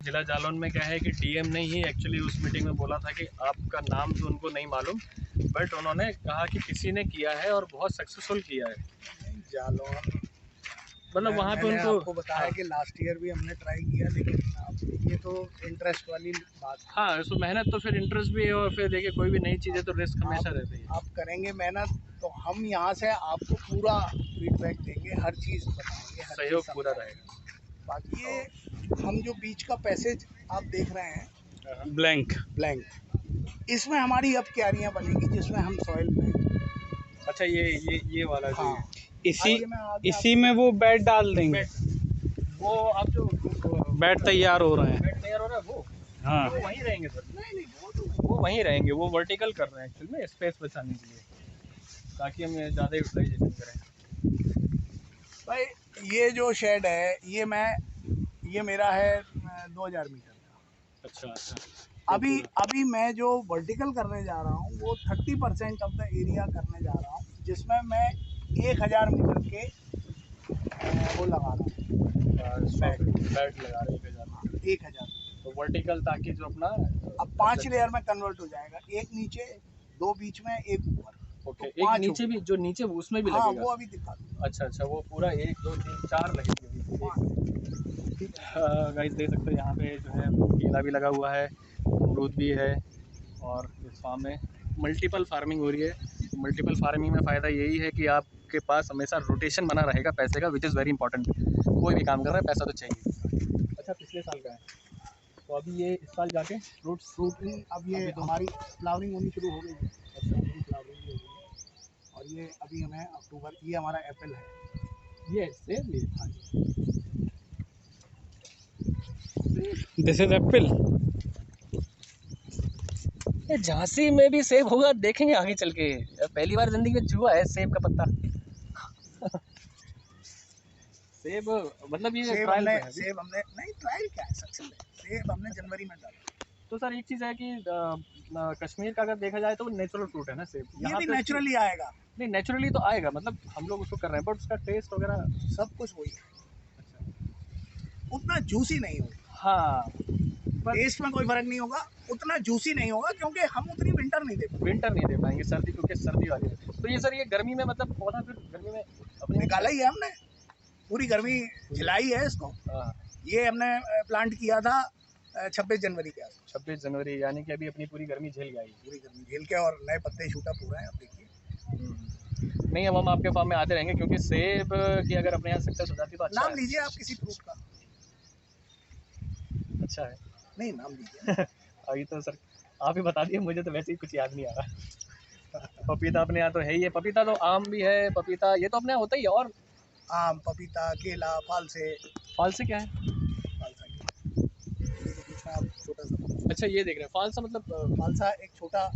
जिला जालौन में क्या है कि डीएम ने ही एक्चुअली उस मीटिंग में बोला था कि आपका नाम तो उनको नहीं मालूम, बट उन्होंने कहा कि किसी ने किया है और बहुत सक्सेसफुल किया है जालौन। मतलब वहाँ पे मैंने उनको। आपको बताया हाँ, कि लास्ट ईयर भी हमने ट्राई किया, लेकिन अब ये तो इंटरेस्ट वाली बात है। हाँ, सो मेहनत तो फिर इंटरेस्ट भी है, और फिर देखिए कोई भी नई चीज़ है तो रिस्क हमेशा रहती है। आप करेंगे मेहनत तो हम यहाँ से आपको पूरा फीडबैक देंगे, हर चीज़ बताएंगे, हर सहयोग चीज़ पूरा समझाएंगे। रहेगा। बाकी ये हम जो बीच का पैसेज आप देख रहे हैं ब्लैंक, ब्लैंक, इसमें हमारी अब क्यारियाँ बनेगी जिसमें हम सॉइल में। अच्छा, ये वाला जो हाँ, इसी में वो बेड डाल देंगे। वो आप जो बेड तैयार हो रहे हैं। बेड तैयार हो रहा है वो, हाँ, वो वहीं रहेंगे सर। नहीं वो वहीं रहेंगे, वो वर्टिकल कर रहे हैं एक्चुअली में, स्पेस बचाने के लिए, ताकि हम ज़्यादा यूटिलाइजेशन करें। भाई, ये जो शेड है ये मेरा है 2000 मीटर का। अच्छा अच्छा। अभी मैं जो वर्टिकल करने जा रहा हूँ वो 30% ऑफ द एरिया करने जा रहा हूँ, जिसमें मैं 1000 मीटर के वो लगा रहा हूँ, बेड लगा रहे हैं 1000। तो वर्टिकल, ताकि जो अपना अब 5 लेयर में कन्वर्ट हो जाएगा, एक नीचे, 2 बीच में, एक ऊपर। ओके, तो एक नीचे भी, जो नीचे उसमें भी हाँ, लगेगा। वो अभी दिखा दूँ। अच्छा अच्छा, वो पूरा 1 2 3 4 लगेगी। गाइस देख सकते हो यहाँ पे जो है केला भी लगा हुआ है, अमरूद भी है, और इस फार्म में मल्टीपल फार्मिंग हो रही है। मल्टीपल फार्मिंग में फ़ायदा यही है कि आपके पास हमेशा रोटेशन बना रहेगा पैसे का, विच इज़ वेरी इंपॉर्टेंट। कोई भी काम कर रहा है पैसा तो चाहिए। अच्छा, पिछले साल का है, तो अभी ये इस साल जाके फ्रूटिंग अब ये तो हमारी फ्लावरिंग होनी शुरू हो गई है। अच्छा, मेरी फ्लावरिंग भी हो गई है, और ये अभी हमें अक्टूबर, ये हमारा एप्पल है। ये सेब लिए। हाँ जी, दिस इज एप्पल। ये झांसी में भी सेब होगा, देखेंगे आगे चल के। पहली बार जिंदगी में छुआ है सेब का पत्ता। सेब मतलब ये ट्रायल पे है अभी। सेब हमने नहीं, ट्रायल क्या है, सक्सेस है। सेब हमने जनवरी में डाला। तो सर एक चीज़ है कि कश्मीर का अगर देखा जाए तो नेचुरल फ्रूट है ना सेब, ये यहाँ भी पे नेचुरली आएगा, नहीं, नेचुरली तो आएगा, मतलब हम लोग उसको कर रहे हैं, बट उसका टेस्ट वगैरह। सब कुछ वही है, अच्छा, उतना जूसी नहीं होगा। हाँ, टेस्ट में कोई फर्क नहीं होगा, उतना जूसी नहीं होगा, क्योंकि हम उतनी विंटर नहीं दे पाएंगे। विंटर नहीं दे पाएंगे, सर्दी, क्योंकि सर्दी वाली है। तो ये सर ये गर्मी में मतलब पौधा फिर गर्मी में अपने निकाला ही है हमने, पूरी गर्मी झिलाई है इसको। हाँ, ये हमने प्लांट किया था 26 जनवरी के आसपास। 26 जनवरी, यानी कि अभी अपनी पूरी गर्मी झेल गई। पूरी गर्मी झेल के, और नए पत्ते शूटा पूरा है, अब देखिए। नहीं, अब हम आपके फार्म में आते रहेंगे, क्योंकि सेब की अगर अपने यहाँ सक्सेस हो जाती तो अच्छा नाम है। लीजिए आप किसी फ्रूट का। अच्छा है। नहीं, नाम लीजिए। अभी तो सर आप ही बता दिए, मुझे तो वैसे ही कुछ याद नहीं आ रहा। पपीता अपने यहाँ तो है ही है, पपीता तो, आम भी है, पपीता ये तो अपने यहाँ होता ही है। और आम, पपीता, केला, फालसे। फालसे क्या है? फालसा छोटा सा, अच्छा, ये देख रहे हैं फालसा, मतलब फालसा एक छोटा।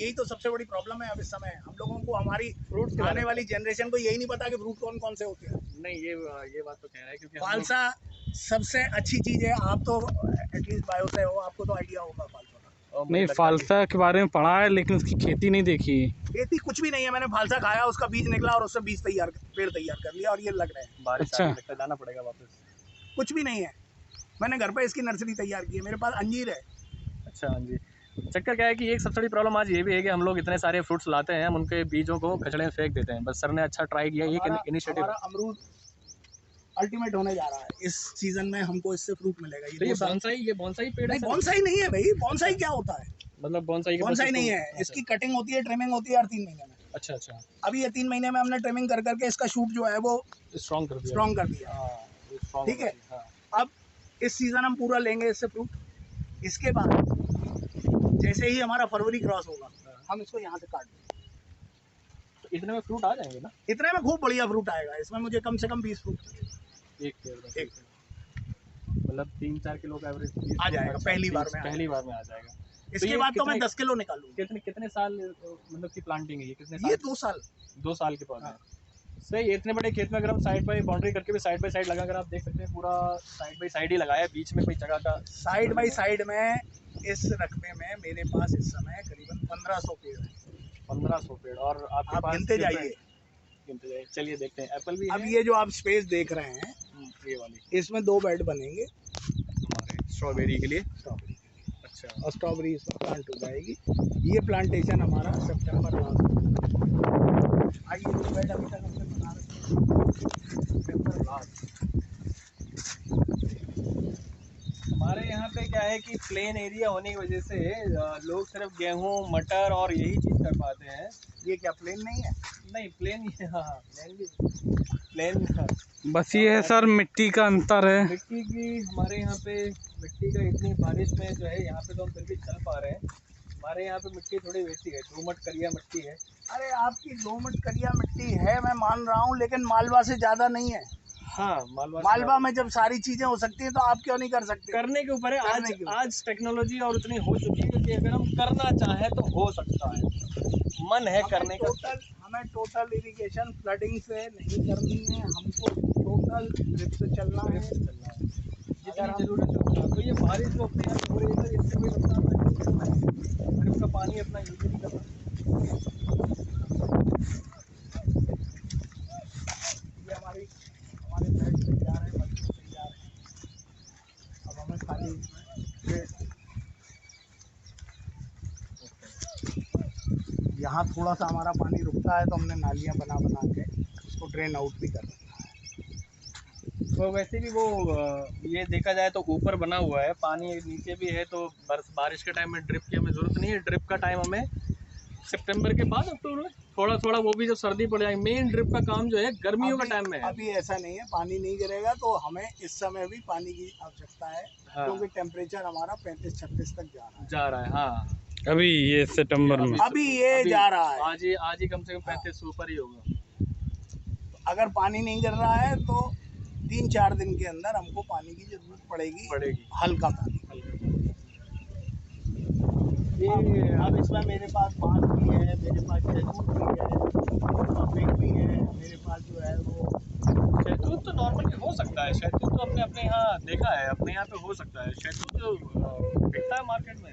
यही तो सबसे बड़ी प्रॉब्लम है अब इस समय हम लोगों को, हमारी फ्रूट्स के आने वाली जनरेशन को यही नहीं पता कि फ्रूट कौन कौन से होते हैं। नहीं, ये बात तो कह रहा है, क्योंकि फालसा सबसे अच्छी चीज़ है। आप तो एटलीस्ट बायो से हो, आपको तो आइडिया होगा फालसा का। नहीं, फालसा के बारे में पढ़ा है, लेकिन उसकी खेती नहीं देखी। खेती कुछ भी नहीं है, मैंने फालसा खाया, उसका बीज निकला और उससे बीज तैयार, पेड़ तैयार कर लिया, और ये लग रहे हैं। बारिश अच्छा, लगता जाना पड़ेगा वापस। कुछ भी नहीं है, मैंने घर पे इसकी नर्सरी तैयार की है, मेरे पास अंजीर है। अच्छा, हाँ जी। चक्कर क्या है कि एक सबसे बड़ी प्रॉब्लम आज ये भी है कि हम लोग इतने सारे फ्रूट्स लाते हैं, हम उनके बीजों को कचड़े में फेंक देते हैं। बस सर ने अच्छा ट्राई किया, एक इनिशिएटिव। हमारा अमरूद अल्टीमेट होने जा रहा है इस सीजन में, हमको इससे फ्रूट मिलेगा। तो ये बोनसाई पेड़ है नहीं, सर? बॉन्साई नहीं है भाई, बॉन्साई क्या होता है? मतलब बोनसाई नहीं है, इसकी कटिंग होती है, ट्रिमिंग होती है हर 3 महीने में। अच्छा अच्छा, अभी ये 3 महीने में हमने ट्रिमिंग कर करके इसका शूट जो है वो स्ट्रॉन्ग कर दिया। स्ट्रॉन्ग कर दिया। हाँ, ठीक है, हाँ। अब इस सीज़न हम पूरा लेंगे इससे फ्रूट। इसके बाद जैसे ही हमारा फरवरी क्रॉस होगा, हम इसको यहाँ से काट देंगे। तो इतने में फ्रूट आ जाएंगे ना? इतने में खूब बढ़िया फ्रूट आएगा, इसमें मुझे कम से कम 20 फ्रूट चाहिए। एक पेड़ में मतलब 3-4 किलो का एवरेज आ जाएगा, पहली बार में आ जाएगा। इसके बाद तो मैं 10 किलो निकालूंगा। कितने साल मतलब की प्लांटिंग है ये? कितने साल? ये 2 साल। 2 साल के पौधे। हाँ। सही, इतने बड़े खेत में अगर हम साइड बाई बाउंड्री करके भी साइड बाई साइड लगा कर, आप देख सकते हैं पूरा साइड बाई साइड ही लगाया है, बीच में कोई जगह का। साइड बाई साइड में इस रकबे में मेरे पास इस समय करीबन 1500 पेड़ है। 1500 पेड़, और आपके आप पास गिनते जाइए। चलिए देखते हैं। एप्पल भी अब है। ये जो आप स्पेस देख रहे हैं, ये वाली इसमें 2 बेड बनेंगे। स्ट्रॉबेरी के लिए। स्ट्रॉबेरी, अच्छा, और स्ट्रॉबेरी इसमें प्लांट हो जाएगी। ये प्लांटेशन हमारा सितंबर लास्ट। आइए जो बेड अभी तक हमने बना रखे हैं सितंबर लास्ट। हमारे यहाँ पे क्या है कि प्लेन एरिया होने की वजह से लोग सिर्फ गेहूँ, मटर और यही चीज़ कर पाते हैं। ये क्या प्लेन नहीं है? नहीं प्लेन ही, हाँ प्लेन भी, प्लेन बस ये है सर, मिट्टी का अंतर है। मिट्टी की हमारे यहाँ पे मिट्टी का इतनी बारिश में जो है यहाँ पे तो हम फिर भी चल पा रहे हैं। हमारे यहाँ पे मिट्टी थोड़ी वैसी है, दोमट करिया मिट्टी है। अरे आपकी दोमट करिया मिट्टी है, मैं मान रहा हूँ, लेकिन मालवा से ज़्यादा नहीं है। हाँ, मालवा में जब सारी चीज़ें हो सकती हैं तो आप क्यों नहीं कर सकते? करने के ऊपर है। करने के ऊपर। आज टेक्नोलॉजी और उतनी हो चुकी है कि अगर हम करना चाहें तो हो सकता है, मन है करने का। हमें टोटल इरिगेशन फ्लडिंग से नहीं करनी है, हमको टोटल ड्रिप से चलना है। जितनी जरूरत है तो ये बारिश जो अपने यहाँ हो रही है इससे कोई नुकसान नहीं है। ड्रिप का पानी अपना यूज नहीं करना। ये हमारे बेड तैयार है, बच्चे तैयार हैं। अब हमें खाली यहाँ थोड़ा सा हमारा पानी रुकता है तो हमने नालियाँ बना के उसको ड्रेन आउट भी कर रखा है। तो वैसे भी वो ये देखा जाए तो ऊपर बना हुआ है, पानी नीचे भी है, तो बारिश के टाइम में ड्रिप की हमें ज़रूरत नहीं है। ड्रिप का टाइम हमें सितंबर के बाद अक्टूबर में थोड़ा थोड़ा, वो भी जब सर्दी पड़ जाएगी। मेन ड्रिप का काम जो है गर्मियों का टाइम में है। अभी ऐसा नहीं है, पानी नहीं गिरेगा तो हमें इस समय भी पानी की आवश्यकता है। हाँ। क्योंकि टेम्परेचर हमारा 35-36 तक जा रहा है। हाँ, अभी ये सितंबर में अभी ये जा रहा है। आज ही कम से कम 35 से ऊपर ही होगा। अगर पानी नहीं गिर रहा है तो 3-4 दिन के अंदर हमको पानी की जरूरत पड़ेगी। हल्का पानी। ये अब इसमें मेरे पास बांस भी है, मेरे पास शहतूत भी है, पपीता भी है, मेरे पास जो है वो शहतूत तो नॉर्मली हो सकता है। शहतूत तो अपने अपने यहाँ देखा है, अपने यहाँ पे हो सकता है। शहतूत जो बिकता है मार्केट में।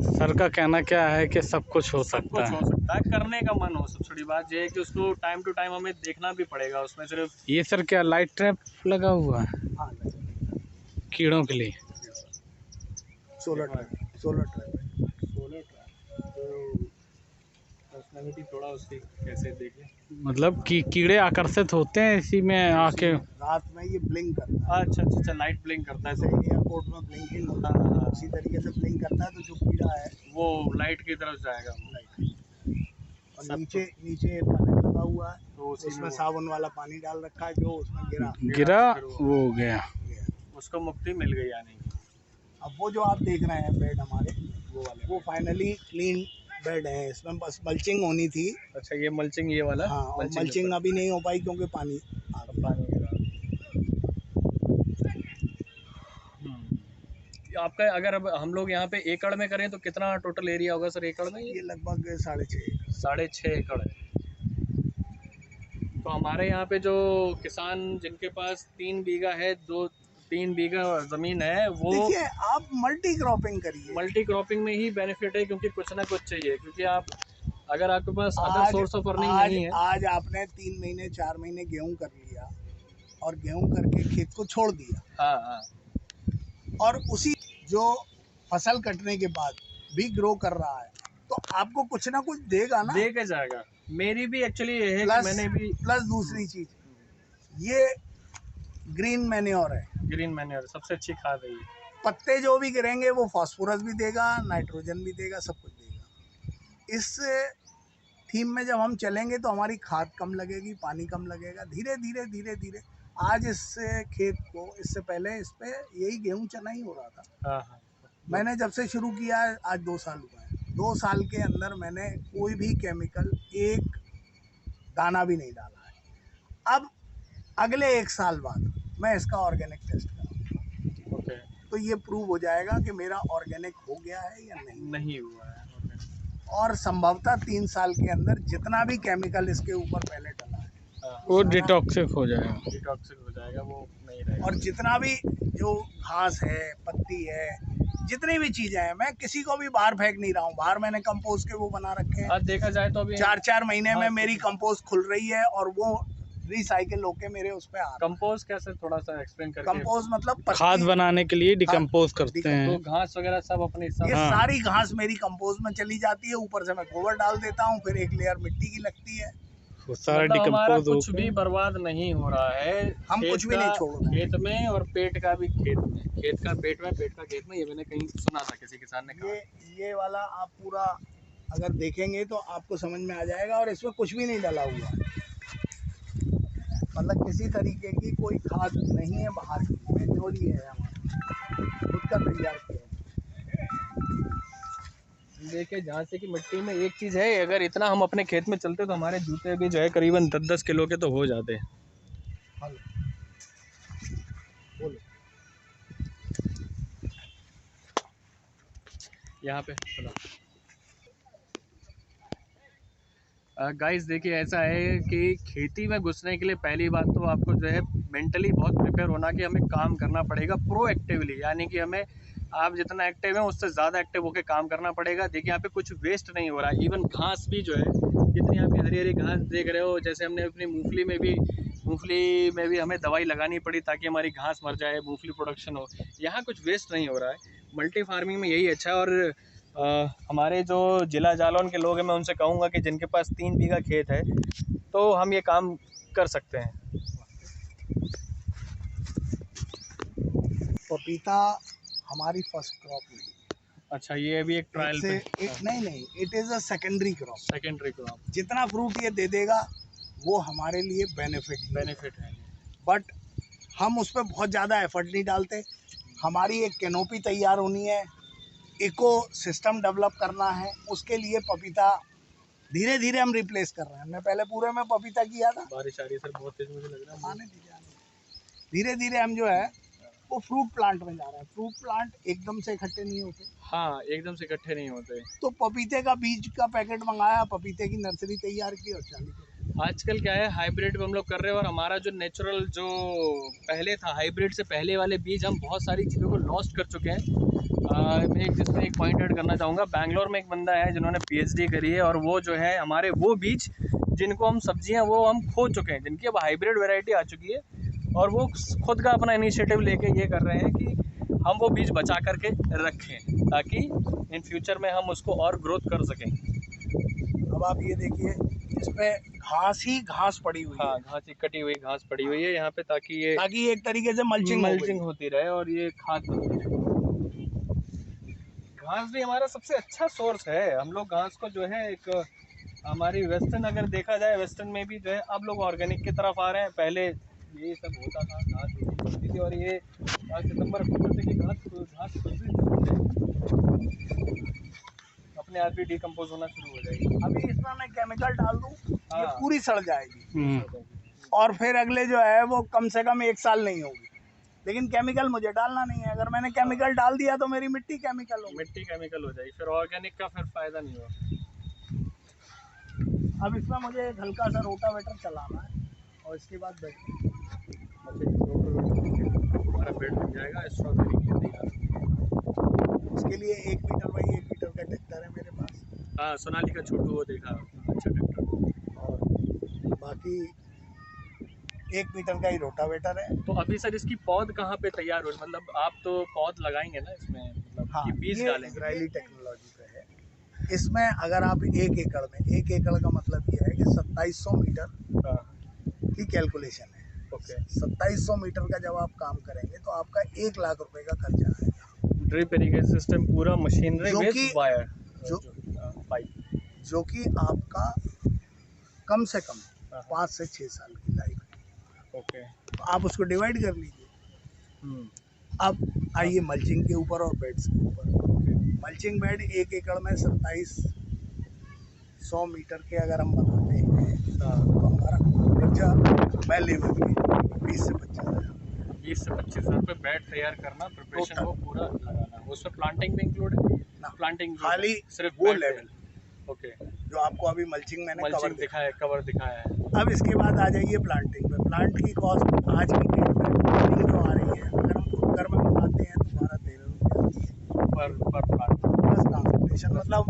सर का कहना क्या है कि सब कुछ हो सकता है। हो सकता है, करने का मन हो। सबसे बड़ी बात ये है कि उसको टाइम टू टाइम हमें देखना भी पड़ेगा। उसमें सिर्फ ये सर क्या लाइट ट्रैप लगा हुआ है हाँ कीड़ों के लिए? सोलर ट्रैप तो पर्सनैलिटी थोड़ा उसकी कैसे देखें, मतलब कि कीड़े आकर्षित होते हैं इसी में आके। रात में ये ब्लिंक करता है। अच्छा, लाइट ब्लिंक करता है जैसे तो एयरपोर्ट में ब्लिंकिंग होता है, उसी तरीके से ब्लिंक करता है। तो जो कीड़ा है वो लाइट की तरफ जाएगा। और नीचे एक पैनल लगा हुआ है, तो उसमें साबुन वाला पानी डाल रखा है, जो उसमें गिरा वो हो गया। उसको मुक्ति मिल गई यानी। अब वो जो आप देख रहे हैं बेड हमारे, वो फाइनली क्लीन बेड है। इसमें बस मल्चिंग होनी थी। अच्छा, ये मल्चिंग, ये वाला। हाँ, और मल्चिंग अभी नहीं हो पाई क्योंकि पानी आ गया। आपका अगर अब हम लोग यहाँ पे एकड़ में करें तो कितना टोटल एरिया होगा सर एकड़ में? ये लगभग 6.5 एकड़ है। तो हमारे यहाँ पे जो किसान जिनके पास 3 बीघा है, 2-3 बीघा ज़मीन है, वो देखिए आप मल्टी क्रॉपिंग करिए। मल्टी क्रॉपिंग में ही बेनिफिट है, क्योंकि कुछ ना कुछ चाहिए। क्योंकि अगर आपके पास अदर सोर्स ऑफ अर्निंग नहीं है। आज आपने 3 महीने 4 महीने गेहूं कर लिया और गेहूं करके खेत को छोड़ दिया। हाँ। और उसी जो फसल कटने के बाद भी ग्रो कर रहा है तो आपको कुछ ना कुछ देगा ना। दे के जाएगा। मेरी भी एक्चुअली ये है कि मैंने भी प्लस दूसरी चीज, ये ग्रीन मैन्योर है। ग्रीन मैन्योर सबसे अच्छी खाद है ये। पत्ते जो भी गिरेंगे वो फास्फोरस भी देगा, नाइट्रोजन भी देगा, सब कुछ देगा। इस थीम में जब हम चलेंगे तो हमारी खाद कम लगेगी, पानी कम लगेगा। धीरे धीरे आज इस खेत को, इससे पहले इस पे यही गेहूं चना ही हो रहा था। हाँ। मैंने जब से शुरू किया है आज 2 साल हुआ है। 2 साल के अंदर मैंने कोई भी केमिकल एक दाना भी नहीं डाला है। अब अगले 1 साल बाद मैं इसका ऑर्गेनिक टेस्ट करूँगा। ओके। तो ये प्रूव हो जाएगा कि मेरा ऑर्गेनिक हो गया है या नहीं हुआ है। और संभवतः 3 साल के अंदर जितना भी केमिकल इसके ऊपर पहले डला है वो डिटॉक्सिक हो जाएगा। वो नहीं रहेगा। और जितना भी जो घास है, पत्ती है, जितनी भी चीजें हैं, मैं किसी को भी बाहर फेंक नहीं रहा हूँ। बाहर मैंने कंपोस्ट के वो बना रखे हैं। देखा जाए तो अभी 4-4 महीने में मेरी कंपोस्ट खुल रही है और वो रिसाइकिल होके मेरे उस पे आ रहा है। कंपोज कैसे, थोड़ा सा एक्सप्लेन करके। कंपोज मतलब खाद बनाने के लिए डिकम्पोज करते तो हैं। घास वगैरह सब अपने हिसाब ये हाँ। सारी घास मेरी कंपोज में चली जाती है, ऊपर से मैं गोबर डाल देता हूँ, फिर एक लेयर मिट्टी की लगती है। वो सारा मतलब हमारा डिकम्पोज कुछ भी बर्बाद नहीं हो रहा है। हम खेत कुछ भी का नहीं छोड़ रहे हैं। खेत में, और पेट का भी खेत में, खेत का पेट में, पेट का खेत में, ये मैंने कहीं सुना था, किसी किसान ने कहा। ये वाला आप पूरा अगर देखेंगे तो आपको समझ में आ जाएगा, और इसमें कुछ भी नहीं डाला हुआ है, मतलब किसी तरीके की कोई खाद नहीं है बाहर की, मैन्योर ही है हमारा खुद का तैयार किया। देखिए झांसी की मिट्टी में एक चीज़ है, अगर इतना हम अपने खेत में चलते तो हमारे जूते भी जो है करीबन 10-10 किलो के तो हो जाते हैं। हेलो बोलो। यहाँ पे गाइस देखिए, ऐसा है कि खेती में घुसने के लिए पहली बात तो आपको जो है मेंटली बहुत प्रिपेयर होना कि हमें काम करना पड़ेगा प्रोएक्टिवली, यानी कि हमें आप जितना एक्टिव हैं उससे ज़्यादा एक्टिव होकर काम करना पड़ेगा। देखिए यहाँ पे कुछ वेस्ट नहीं हो रहा है, इवन घास भी जो है, जितनी आप हरी हरी घास देख रहे हो, जैसे हमने अपनी मूंगफली में भी हमें दवाई लगानी पड़ी ताकि हमारी घास मर जाए, मूंगफली प्रोडक्शन हो। यहाँ कुछ वेस्ट नहीं हो रहा है। मल्टी फार्मिंग में यही अच्छा है। और हमारे जो जिला जालौन के लोग हैं, मैं उनसे कहूँगा कि जिनके पास 3 बीघा खेत है तो हम ये काम कर सकते हैं। पपीता हमारी फर्स्ट क्रॉप नहीं, अच्छा, ये अभी एक ट्रायल पे। नहीं, it is a secondary crop. Secondary crop, जितना फ्रूट ये दे देगा वो हमारे लिए बेनिफिट है। बट हम उस पर बहुत ज़्यादा एफर्ट नहीं डालते। हमारी एक कैनोपी तैयार होनी है, इको सिस्टम डेवलप करना है, उसके लिए पपीता धीरे धीरे हम रिप्लेस कर रहे हैं। मैं पहले पूरे में पपीता किया था, बारिश आ रही है सर, बहुत तेज मुझे लग रहा है। आने दीजिए। धीरे धीरे हम जो है वो फ्रूट प्लांट में जा रहे हैं। फ्रूट प्लांट एकदम से इकट्ठे नहीं होते। हाँ, एकदम से इकट्ठे नहीं होते। तो पपीते का बीज का पैकेट मंगाया, पपीते की नर्सरी तैयार की और चालू कर। आजकल क्या है, हाइब्रिड पे हम लोग कर रहे हैं, और हमारा जो नेचुरल जो पहले था, हाइब्रिड से पहले वाले बीज, हम बहुत सारी चीज़ों को लॉस्ट कर चुके हैं। मैं जिसमें एक पॉइंट ऐड करना चाहूँगा, बैंगलोर में एक बंदा है जिन्होंने PhD करी है, और वो जो है हमारे वो बीज जिनको हम सब्जियां वो हम खो चुके हैं, जिनकी अब हाइब्रिड वैरायटी आ चुकी है, और वो खुद का अपना इनिशिएटिव लेके ये कर रहे हैं कि हम वो बीज बचा करके रखें ताकि इन फ्यूचर में हम उसको और ग्रोथ कर सकें। अब आप ये देखिए, इस पे घास ही घास पड़ी हुई हाँ, है। घास ही कटी हुई घास पड़ी हुई है यहाँ पे, ताकि ये एक तरीके से मल्चिंग होती रहे और ये खाद बनती रहे। घास भी हमारा सबसे अच्छा सोर्स है। हम लोग घास को जो है एक हमारी वेस्टर्न, अगर देखा जाए वेस्टर्न में भी जो है अब लोग ऑर्गेनिक की तरफ आ रहे हैं। पहले ये सब होता था, घास होती थी, और ये सितंबर अक्टूबर तक ये घास अपने आप भी डिकम्पोज होना शुरू हो जाएगी। अभी इसमें मैं केमिकल डाल दूँ, ये पूरी सड़ जाएगी, और फिर अगले जो है वो कम से कम 1 साल नहीं होगी। लेकिन केमिकल मुझे डालना नहीं है। अगर मैंने केमिकल डाल दिया तो मेरी मिट्टी केमिकल हो जाएगी, फिर ऑर्गेनिक का फिर फायदा नहीं होगा। अब इसमें मुझे एक हल्का सा रोटावेटर चलाना है, और इसके बाद हमारा बेड बन जाएगा स्ट्रॉबेरी की तैयार। इसके लिए 1 मीटर बाई 1 मीटर का ट्रैक्टर है मेरे पास। हाँ, सोनाली का छोटू वो देखा, अच्छा ट्रैक्टर। और बाकी 1 मीटर का ही रोटावेटर है। तो अभी सर इसकी पौध कहाँ पे तैयार हो, मतलब आप तो पौध लगाएंगे ना इसमें, मतलब हाँ, बीज ये डालेंगे? इजरायली टेक्नोलॉजी पे है। इसमें अगर आप 1 एकड़ में, 1 एकड़ का मतलब ये है कि 2700 मीटर की कैलकुलेशन है। ओके, 2700 मीटर का जब आप काम करेंगे तो आपका 1 लाख रुपए का खर्चा आएगा। ड्रिप इरिगेशन सिस्टम, पूरा मशीनरी विद वायर, पाइप, जो कि आपका कम से कम 5 से 6 साल की लाइफ है। ओके, तो आप उसको डिवाइड कर लीजिए। अब आइए मल्चिंग के ऊपर और बेड्स के ऊपर। मल्चिंग बेड 1 एकड़ में 2700 मीटर के अगर हम बनाते हैं तो हमारा खर्चा मैं लेवल के 20 से 25 हज़ार पे बेड तैयार करना, प्रिपरेशन वो पूरा लगाना, उसमें प्लांटिंग भी इंक्लूड है ना? प्लांटिंग खाली सिर्फ वो लेवल। ओके, जो आपको अभी मल्चिंग मैंने कवर दिखाया है। अब इसके बाद आ जाइए प्लांटिंग पे। प्लांट की कॉस्ट आज की डेट में प्लांटिंग जो आ रही है, अगर हम कुकर में मंगाते हैं तो 12-13 रुपये आती है पर प्लांट, प्लस ट्रांसपोर्टेशन। मतलब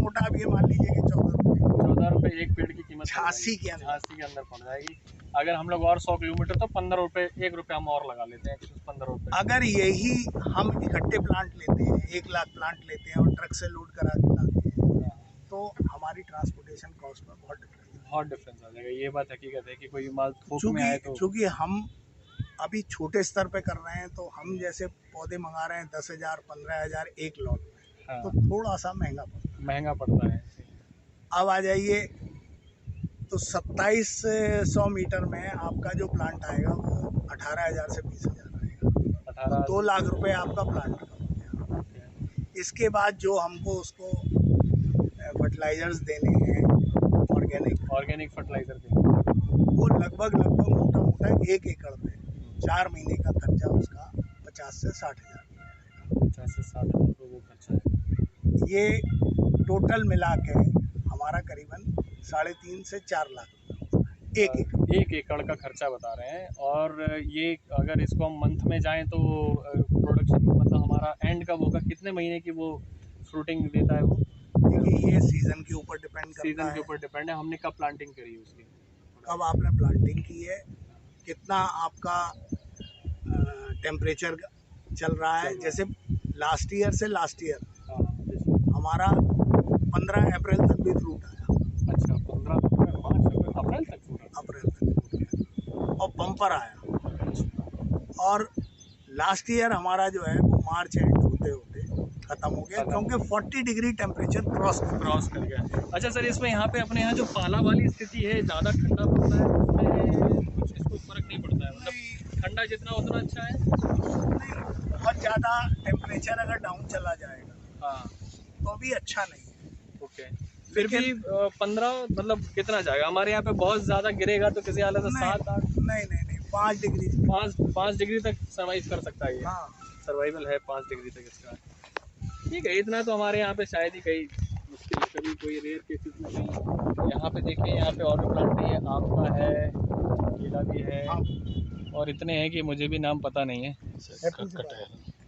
मोटा अब ये मान लीजिए कि 14 रुपये 14 रुपये एक पेड़ की कीमत झांसी के अंदर पड़ जाएगी। अगर हम लोग और 100 किलोमीटर तो 15 रुपये, 1 रुपये हम और लगा लेते हैं, 15 रुपये। अगर यही हम इकट्ठे प्लांट लेते हैं, 1 लाख प्लांट लेते हैं और ट्रक से लोड करा के लाते हैं, तो हमारी ट्रांसपोर्टेशन कॉस्ट में बहुत डिफरेंस आ जाएगा। ये बात हकीकत है कि कोई माल थोक में आए तो। चूँकि हम अभी छोटे स्तर पे कर रहे हैं, तो हम जैसे पौधे मंगा रहे हैं 10,000 15,000 एक लॉट में, हाँ, तो थोड़ा सा महंगा पड़ता है। अब आ जाइए तो 2700 मीटर में आपका जो प्लांट आएगा वो 18,000 से 20,000 आएगा। 18 2 लाख रुपए आपका प्लांट का हो गया। इसके बाद जो हमको उसको फर्टिलाइजर्स देने हैं, ऑर्गेनिक फर्टिलाइजर देंगे, वो लगभग मोटा 1 एकड़ में 4 महीने का खर्चा उसका 50 से 60,000। 50 से 60,000 रुपये वो खर्चा है। ये टोटल मिला के हमारा करीबन 3.5 से 4 लाख एक एकड़ का खर्चा बता रहे हैं। और ये अगर इसको हम मंथ में जाएं तो प्रोडक्शन मतलब हमारा एंड कब होगा, कितने महीने की वो फ्रूटिंग देता है वो? देखिए, ये सीज़न के ऊपर डिपेंड करता है। सीज़न के ऊपर डिपेंड है। हमने कब प्लांटिंग करी है उसकी, कब आपने प्लांटिंग की है, कितना आपका टेम्परेचर चल रहा है। जैसे लास्ट ईयर हमारा 15 अप्रैल तक भी फ्रूट आया। अच्छा, 15 अप्रैल तक और बम्पर आया। और लास्ट ईयर हमारा जो है वो मार्च एंड होते होते ख़त्म हो गया, क्योंकि 40 डिग्री टेम्परेचर क्रॉस कर गया। अच्छा सर, इसमें यहाँ पे अपने यहाँ जो पाला वाली स्थिति है, ज़्यादा ठंडा पड़ता है, उसमें कुछ इसको फर्क नहीं पड़ता है? मतलब ठंडा जितना उतना अच्छा है? नहीं, बहुत ज़्यादा टेम्परेचर अगर डाउन चला जाएगा हाँ तो भी अच्छा नहीं है। ओके, फिर भी 15 मतलब कितना जाएगा? हमारे यहाँ पे बहुत ज़्यादा गिरेगा तो किसी हालत से 7-8 नहीं 5 डिग्री तक सर्वाइव कर सकता है ये। हाँ, सर्वाइवल है 5 डिग्री तक इसका। ठीक है, इतना तो हमारे यहाँ पे शायद ही कहीं मुश्किल है, कभी कोई रेयर केसेस में नहीं। यहाँ पे देखिए, यहाँ पे और भी प्लांट नहीं है, आम का है, केला भी है, और इतने हैं कि मुझे भी नाम पता नहीं है।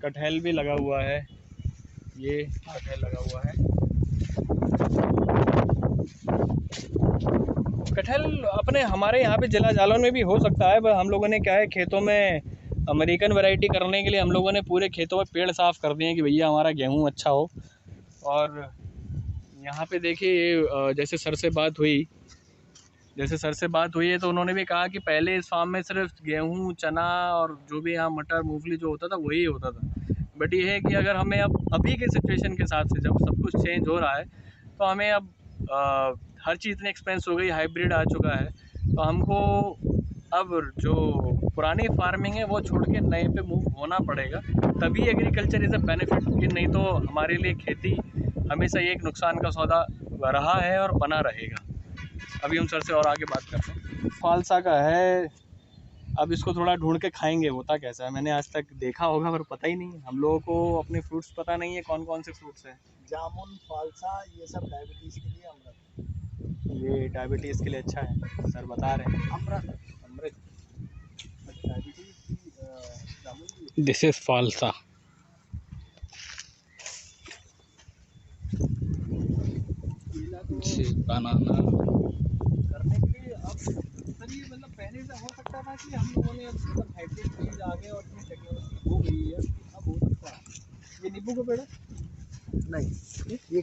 कटहल भी लगा हुआ है, ये कटहल लगा हुआ है। कटहल अपने हमारे यहाँ पे जिला जालौन में भी हो सकता है, पर हम लोगों ने क्या है, खेतों में अमेरिकन वैरायटी करने के लिए हम लोगों ने पूरे खेतों में पेड़ साफ़ कर दिए हैं कि भैया हमारा गेहूँ अच्छा हो। और यहाँ पे देखिए, जैसे सर से बात हुई है तो उन्होंने भी कहा कि पहले इस फार्म में सिर्फ गेहूँ, चना और जो भी यहाँ मटर, मूंगफली जो होता था वही होता था। बट ये है कि अगर हमें अब अभी के सिचुएशन के हिसाब से जब सब कुछ चेंज हो रहा है, तो हमें अब हर चीज़ इतनी एक्सपेंस हो गई, हाइब्रिड आ चुका है, तो हमको अब जो पुरानी फार्मिंग है वो छोड़ के नए पे मूव होना पड़ेगा। तभी एग्रीकल्चर इज़ अ बेनिफिट, कि नहीं तो हमारे लिए खेती हमेशा ये एक नुकसान का सौदा रहा है और बना रहेगा। अभी हम सर से और आगे बात करते हैं। फालसा का है, अब इसको थोड़ा ढूंढ के खाएंगे होता कैसा है। मैंने आज तक देखा होगा पर पता ही नहीं, हम लोगों को अपने फ्रूट्स पता नहीं है कौन कौन से फ्रूट्स हैं। जामुन, फालसा, ये सब डायबिटीज़ के लिए अमृत। ये डायबिटीज़ के लिए अच्छा है सर बता रहे हैं। अमृत डायबिटीज़ की जामुन। दिस इज फालसा। बनाना करने के लिए अब सर ये मतलब पहले से हो सकता था कि हम लोगों ने अब मतलब हाइब्रिड चीज़ आ गए और इतनी टेक्नोलॉजी हो गई है, अब हो सकता है। ये नींबू का पेड़ है? नहीं, ये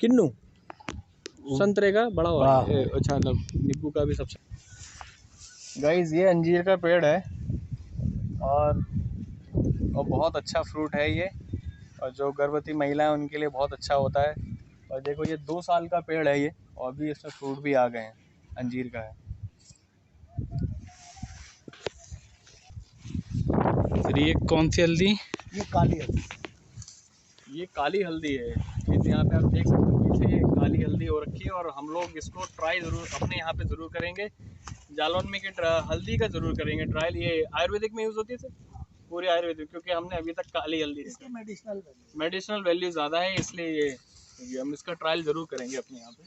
किन्नू संतरे का बड़ा हुआ है। अच्छा, मतलब नींबू का भी सबसे। गाइस, ये अंजीर का पेड़ है और बहुत अच्छा फ्रूट है ये, और जो गर्भवती महिलाएं उनके लिए बहुत अच्छा होता है। और देखो, ये 2 साल का पेड़ है ये, और अभी इसमें फ्रूट भी आ गए हैं। अंजीर का है। फिर ये कौन सी हल्दी? ये काली हल्दी। ये काली हल्दी है। ये यहाँ पे आप देख सकते हो, पीछे ये काली हल्दी हो रखी है, और हम लोग इसको ट्राई ज़रूर अपने यहाँ पे ज़रूर करेंगे। जालौन में की हल्दी का ज़रूर करेंगे ट्रायल। ये आयुर्वेदिक में यूज़ होती है सर, पूरी आयुर्वेदिक, क्योंकि हमने अभी तक काली हल्दी इसकी मेडिसिनल वैल्यू ज़्यादा है, इसलिए ये हम इसका ट्रायल ज़रूर करेंगे अपने यहाँ पे।